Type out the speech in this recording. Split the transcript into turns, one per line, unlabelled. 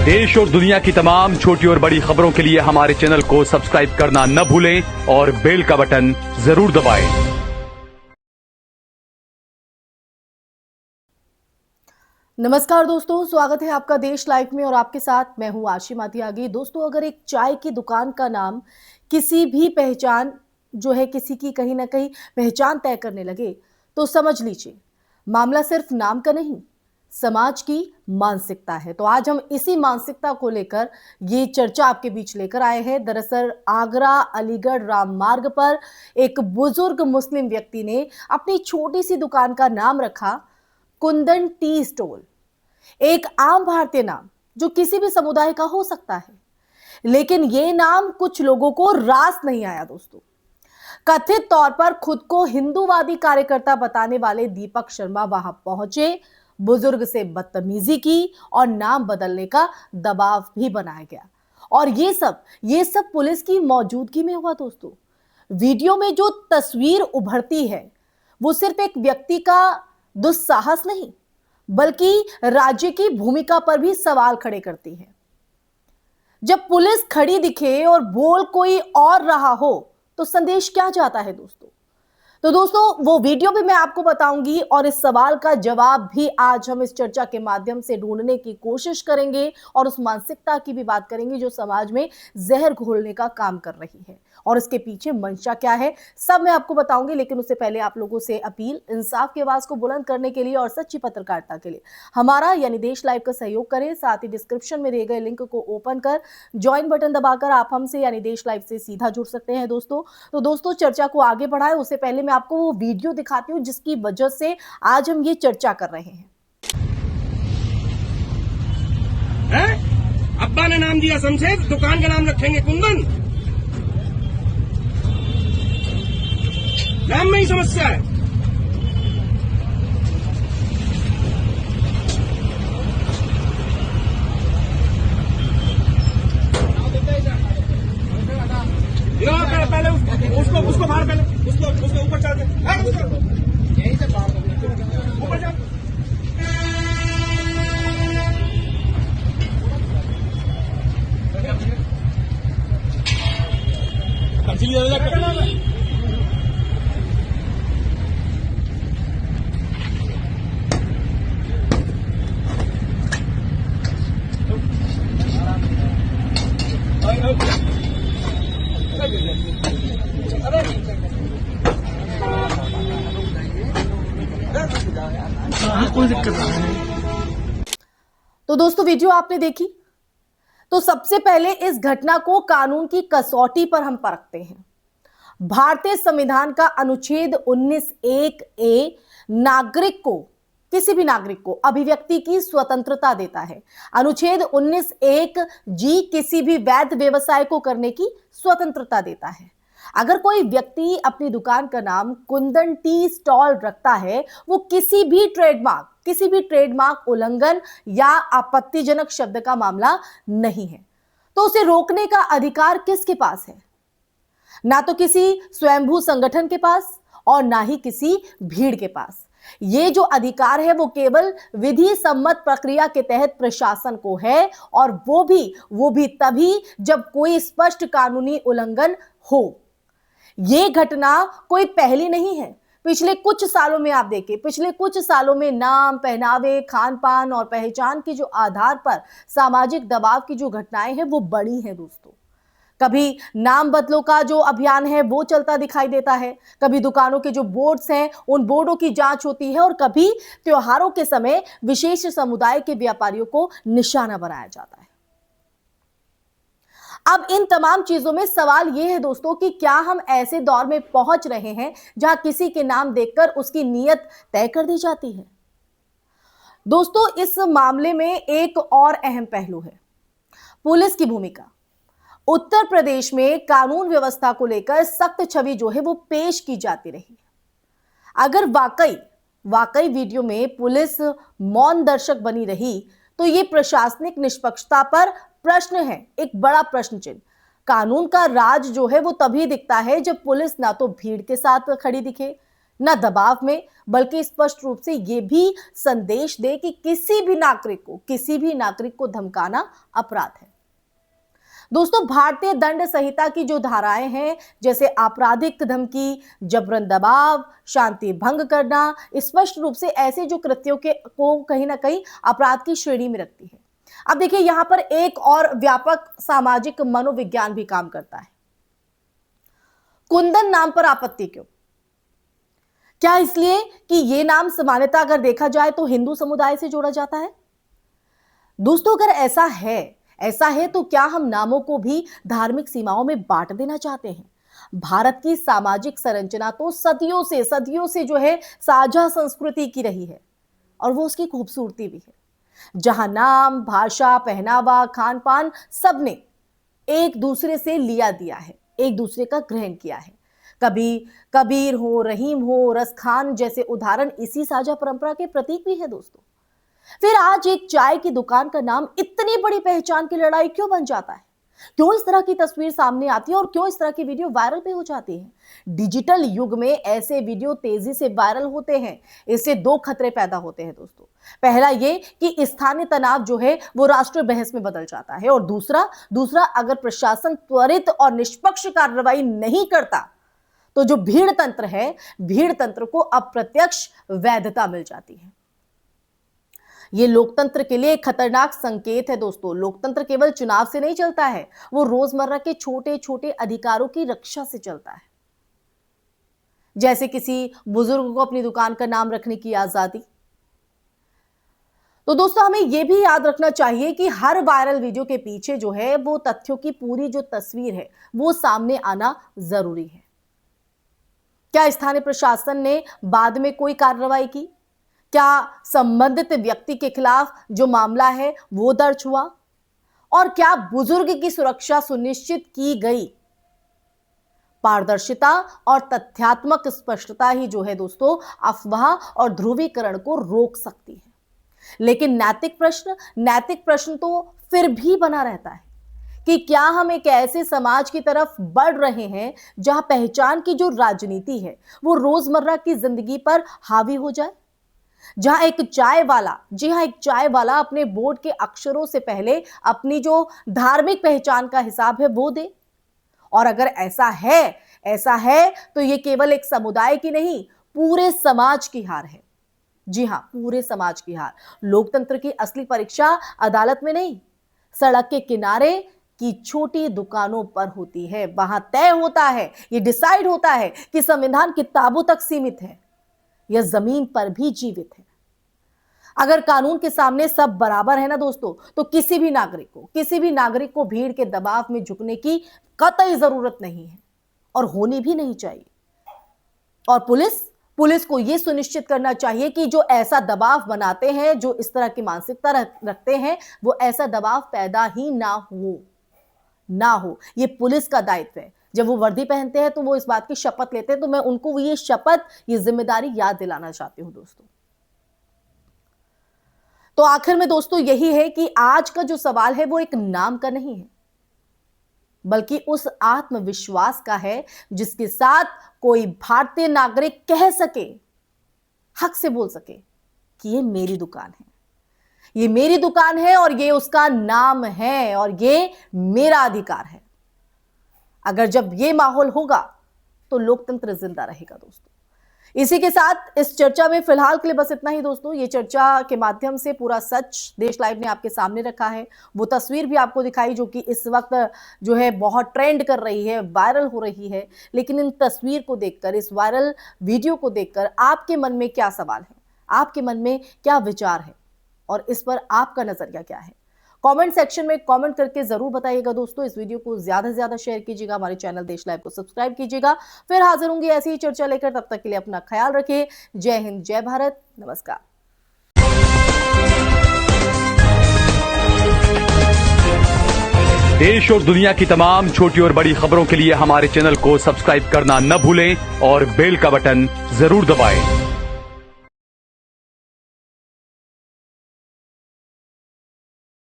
देश और दुनिया की तमाम छोटी और बड़ी खबरों के लिए हमारे चैनल को सब्सक्राइब करना न भूलें और बेल का बटन जरूर दबाएं।
नमस्कार दोस्तों, स्वागत है आपका देश लाइव में और आपके साथ मैं हूं आशिमा त्यागी। दोस्तों, अगर एक चाय की दुकान का नाम किसी भी पहचान जो है किसी की कहीं ना कहीं पहचान तय करने लगे तो समझ लीजिए मामला सिर्फ नाम का नहीं, समाज की मानसिकता है। तो आज हम इसी मानसिकता को लेकर ये चर्चा आपके बीच लेकर आए हैं। दरअसल आगरा अलीगढ़ राम मार्ग पर एक बुजुर्ग मुस्लिम व्यक्ति ने अपनी छोटी सी दुकान का नाम रखा कुंदन टी स्टॉल। एक आम भारतीय नाम जो किसी भी समुदाय का हो सकता है, लेकिन यह नाम कुछ लोगों को रास नहीं आया। दोस्तों, कथित तौर पर खुद को हिंदूवादी कार्यकर्ता बताने वाले दीपक शर्मा वहां पहुंचे, बुजुर्ग से बदतमीजी की और नाम बदलने का दबाव भी बनाया गया। और ये सब पुलिस की मौजूदगी में हुआ। दोस्तों, वीडियो में जो तस्वीर उभरती है वो सिर्फ एक व्यक्ति का दुस्साहस नहीं बल्कि राज्य की भूमिका पर भी सवाल खड़े करती है। जब पुलिस खड़ी दिखे और बोल कोई और रहा हो तो संदेश क्या जाता है दोस्तों? तो दोस्तों, वो वीडियो भी मैं आपको बताऊंगी और इस सवाल का जवाब भी आज हम इस चर्चा के माध्यम से ढूंढने की कोशिश करेंगे और उस मानसिकता की भी बात करेंगे जो समाज में जहर घोलने का काम कर रही है और इसके पीछे मंशा क्या है, सब मैं आपको बताऊंगी। लेकिन उससे पहले आप लोगों से अपील, इंसाफ की आवाज को बुलंद करने के लिए और सच्ची पत्रकारिता के लिए हमारा यानी देश लाइव का सहयोग करें। साथ ही डिस्क्रिप्शन में दिए गए लिंक को ओपन कर ज्वाइन बटन दबाकर आप हमसे यानी देश लाइव से सीधा जुड़ सकते हैं। दोस्तों चर्चा को आगे बढ़ाएं उससे पहले मैं आपको वो वीडियो दिखाती हूँ जिसकी वजह से आज हम ये चर्चा कर रहे हैं।
अब्बा ने नाम दिया शमशेर, दुकान का नाम रखेंगे कुंदन। नाम में ही समस्या है। पहले उसको बाहर, पहले उसको ऊपर चढ़ के यहीं से बाहर ऊपर चढ़। कोई दिक्कत नहीं।
तो दोस्तों, वीडियो आपने देखी। तो सबसे पहले इस घटना को कानून की कसौटी पर हम परखते हैं। भारतीय संविधान का अनुच्छेद 19(1)(a) नागरिक को, किसी भी नागरिक को अभिव्यक्ति की स्वतंत्रता देता है। अनुच्छेद 19(1)(g) किसी भी वैध व्यवसाय को करने की स्वतंत्रता देता है। अगर कोई व्यक्ति अपनी दुकान का नाम कुंदन टी स्टॉल रखता है, वो किसी भी ट्रेडमार्क उल्लंघन या आपत्तिजनक शब्द का मामला नहीं है। तो उसे रोकने का अधिकार किसके पास है? ना तो किसी स्वयंभू संगठन के पास और ना ही किसी भीड़ के पास। ये जो अधिकार है वो केवल विधि सम्मत प्रक्रिया के तहत प्रशासन को है और वो भी तभी जब कोई स्पष्ट कानूनी उल्लंघन हो। ये घटना कोई पहली नहीं है। पिछले कुछ सालों में आप देखें, पिछले कुछ सालों में नाम, पहनावे, खान पान और पहचान के जो आधार पर सामाजिक दबाव की जो घटनाएं हैं वो बढ़ी हैं। दोस्तों, कभी नाम बदलों का जो अभियान है वो चलता दिखाई देता है, कभी दुकानों के जो बोर्ड्स हैं उन बोर्डों की जांच होती है और कभी त्योहारों के समय विशेष समुदाय के व्यापारियों को निशाना बनाया जाता है। अब इन तमाम चीजों में सवाल यह है दोस्तों कि क्या हम ऐसे दौर में पहुंच रहे हैं जहां किसी के नाम देखकर उसकी नीयत तय कर दी जाती है? दोस्तों, इस मामले में एक और अहम पहलू है पुलिस की भूमिका। उत्तर प्रदेश में कानून व्यवस्था को लेकर सख्त छवि जो है वो पेश की जाती रही। अगर वाकई वीडियो में पुलिस मौन दर्शक बनी रही तो ये प्रशासनिक निष्पक्षता पर प्रश्न है, एक बड़ा प्रश्न चिन्ह। कानून का राज जो है वो तभी दिखता है जब पुलिस ना तो भीड़ के साथ खड़ी दिखे, न दबाव में, बल्कि स्पष्ट रूप से यह भी संदेश दे कि किसी भी नागरिक को धमकाना अपराध है। दोस्तों, भारतीय दंड संहिता की जो धाराएं हैं, जैसे आपराधिक धमकी, जबरन दबाव, शांति भंग करना, स्पष्ट रूप से ऐसे जो कृत्यों को कहीं ना कहीं अपराध की श्रेणी में रखती है। अब देखिए, यहां पर एक और व्यापक सामाजिक मनोविज्ञान भी काम करता है। कुंदन नाम पर आपत्ति क्यों? क्या इसलिए कि यह नाम सामान्यतः अगर देखा जाए तो हिंदू समुदाय से जोड़ा जाता है? दोस्तों, अगर ऐसा है तो क्या हम नामों को भी धार्मिक सीमाओं में बांट देना चाहते हैं? भारत की सामाजिक संरचना तो सदियों से जो है साझा संस्कृति की रही है, और वो उसकी खूबसूरती भी है, जहां नाम, भाषा, पहनावा, खान पान सबने एक दूसरे से लिया दिया है, एक दूसरे का ग्रहण किया है। कभी कबीर हो, रहीम हो, रस खान जैसे उदाहरण इसी साझा परंपरा के प्रतीक भी है। दोस्तों, फिर आज एक चाय की दुकान का नाम इतनी बड़ी पहचान की लड़ाई क्यों बन जाता है? क्यों इस तरह की तस्वीर सामने आती है और क्यों इस तरह की वीडियो वायरल पे हो जाती है? डिजिटल युग में ऐसे वीडियो तेजी से वायरल होते हैं। इससे दो खतरे पैदा होते हैं दोस्तों। पहला ये कि स्थानीय तनाव जो है वो राष्ट्रीय बहस में बदल जाता है, और दूसरा अगर प्रशासन त्वरित और निष्पक्ष कार्रवाई नहीं करता तो जो भीड़ तंत्र को अप्रत्यक्ष वैधता मिल जाती है। ये लोकतंत्र के लिए एक खतरनाक संकेत है दोस्तों। लोकतंत्र केवल चुनाव से नहीं चलता है, वो रोजमर्रा के छोटे छोटे अधिकारों की रक्षा से चलता है, जैसे किसी बुजुर्ग को अपनी दुकान का नाम रखने की आजादी। तो दोस्तों, हमें यह भी याद रखना चाहिए कि हर वायरल वीडियो के पीछे जो है वो तथ्यों की पूरी जो तस्वीर है वो सामने आना जरूरी है। क्या स्थानीय प्रशासन ने बाद में कोई कार्रवाई की? क्या संबंधित व्यक्ति के खिलाफ जो मामला है वो दर्ज हुआ? और क्या बुजुर्ग की सुरक्षा सुनिश्चित की गई? पारदर्शिता और तथ्यात्मक स्पष्टता ही जो है दोस्तों अफवाह और ध्रुवीकरण को रोक सकती है। लेकिन नैतिक प्रश्न तो फिर भी बना रहता है कि क्या हम एक ऐसे समाज की तरफ बढ़ रहे हैं जहां पहचान की जो राजनीति है वो रोजमर्रा की जिंदगी पर हावी हो जाए, जहां एक चाय वाला अपने बोर्ड के अक्षरों से पहले अपनी जो धार्मिक पहचान का हिसाब है वो दे। और अगर ऐसा है तो ये केवल एक समुदाय की नहीं, पूरे समाज की हार है। जी हां, पूरे समाज की हार। लोकतंत्र की असली परीक्षा अदालत में नहीं, सड़क के किनारे की छोटी दुकानों पर होती है। वहां तय होता है, ये डिसाइड होता है कि संविधान किताबों तक सीमित है या जमीन पर भी जीवित है। अगर कानून के सामने सब बराबर है ना दोस्तों, तो किसी भी नागरिक को भीड़ के दबाव में झुकने की कतई जरूरत नहीं है और होनी भी नहीं चाहिए। और पुलिस को यह सुनिश्चित करना चाहिए कि जो ऐसा दबाव बनाते हैं, जो इस तरह की मानसिकता रखते हैं, वो ऐसा दबाव पैदा ही ना हो। ये पुलिस का दायित्व है। जब वो वर्दी पहनते हैं तो वो इस बात की शपथ लेते हैं, तो मैं उनको ये शपथ, ये जिम्मेदारी याद दिलाना चाहती हूं दोस्तों। तो आखिर में दोस्तों यही है कि आज का जो सवाल है वो एक नाम का नहीं है, बल्कि उस आत्मविश्वास का है जिसके साथ कोई भारतीय नागरिक कह सके, हक से बोल सके कि ये मेरी दुकान है और ये उसका नाम है और ये मेरा अधिकार है। अगर जब ये माहौल होगा तो लोकतंत्र जिंदा रहेगा दोस्तों। इसी के साथ इस चर्चा में फिलहाल के लिए बस इतना ही दोस्तों। ये चर्चा के माध्यम से पूरा सच देश लाइव ने आपके सामने रखा है। वो तस्वीर भी आपको दिखाई जो कि इस वक्त जो है बहुत ट्रेंड कर रही है, वायरल हो रही है। लेकिन इन तस्वीर को देखकर, इस वायरल वीडियो को देखकर आपके मन में क्या सवाल है, आपके मन में क्या विचार है और इस पर आपका नजरिया क्या है? कमेंट सेक्शन में कमेंट करके जरूर बताइएगा दोस्तों। इस वीडियो को ज्यादा से ज्यादा शेयर कीजिएगा, हमारे चैनल देश लाइव को सब्सक्राइब कीजिएगा। फिर हाजिर होंगे ऐसी ही चर्चा लेकर, तब तक के लिए अपना ख्याल रखिए। जय हिंद, जय भारत, नमस्कार।
देश और दुनिया की तमाम छोटी और बड़ी खबरों के लिए हमारे चैनल को सब्सक्राइब करना न भूलें और बेल का बटन जरूर दबाएं।